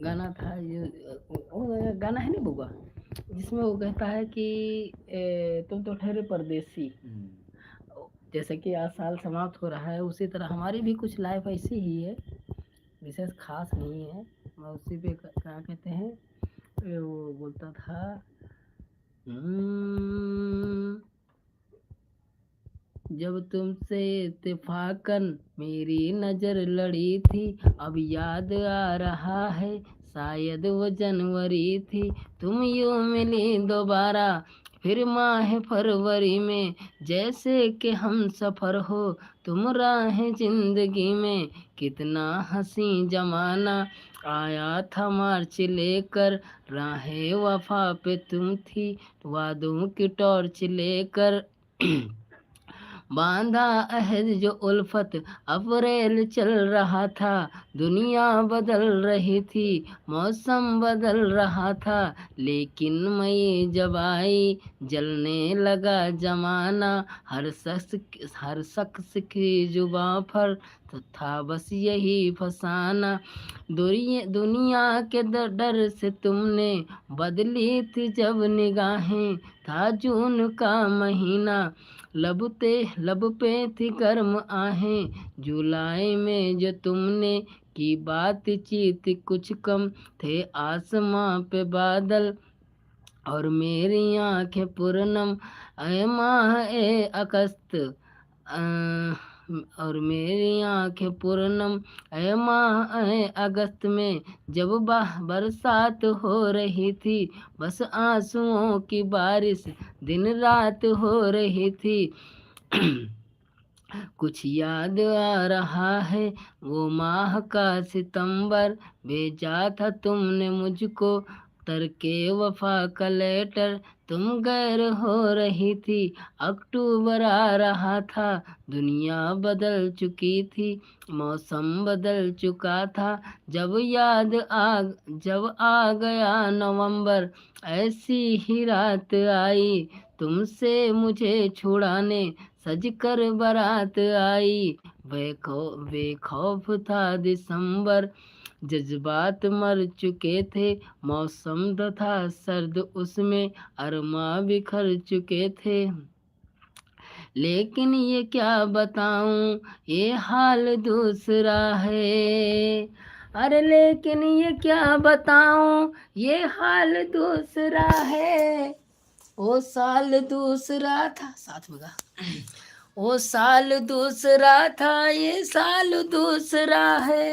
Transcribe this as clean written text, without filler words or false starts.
गाना था ये वो गाना है नहीं बुआ, जिसमें वो कहता है कि तुम तो ठहरे परदेसी। जैसे कि आज साल समाप्त हो रहा है, उसी तरह हमारी भी कुछ लाइफ ऐसी ही है, विशेष खास नहीं है। मैं उसी पे क्या कहते हैं, वो बोलता था "हम्म, जब तुमसे इत्तेफाकन मेरी नजर लड़ी थी, अब याद आ रहा है शायद वो जनवरी थी, तुम यूं मिली दोबारा फिर माह फरवरी में, जैसे कि हम सफर हो तुम राह जिंदगी में, कितना हंसी जमाना आया था मार्च लेकर, राह वफा पे तुम थी वादों की टॉर्च लेकर, बांधा अहद जो उल्फत अप्रैल चल रहा था, दुनिया बदल रही थी मौसम बदल रहा था, लेकिन मई जब आई जलने लगा जमाना, हर शख्स की जुबां पर तो था बस यही फसाना, दुनिया के डर से तुमने बदली थी जब निगाहें, था जून का महीना लब पे थी गर्म आहें, जुलाई में जो तुमने की बातचीत कुछ कम थे आसमां पे बादल, और मेरी आंखें पूनम ए माह ए अगस्त, और मेरी आंखें पूनम ए माह ए अगस्त में, जब बरसात हो रही थी, बस आंसुओं की बारिश दिन रात हो रही थी। कुछ याद आ रहा है वो माह का सितंबर, भेजा था तुमने मुझको तरके वफा का लेटर, तुम गैर हो रही थी अक्टूबर आ रहा था, दुनिया बदल चुकी थी मौसम बदल चुका था, जब आ गया नवंबर, ऐसी ही रात आई तुमसे मुझे छुड़ाने, सज कर बारात आई, बेखौफ था दिसंबर, जज्बात मर चुके थे मौसम था सर्द, उसमें अरमा बिखर चुके थे, लेकिन ये क्या बताऊं ये हाल दूसरा है, अरे लेकिन ये क्या बताऊं ये हाल दूसरा है, वो साल दूसरा था, साथ में गा, वो साल दूसरा था ये साल दूसरा है।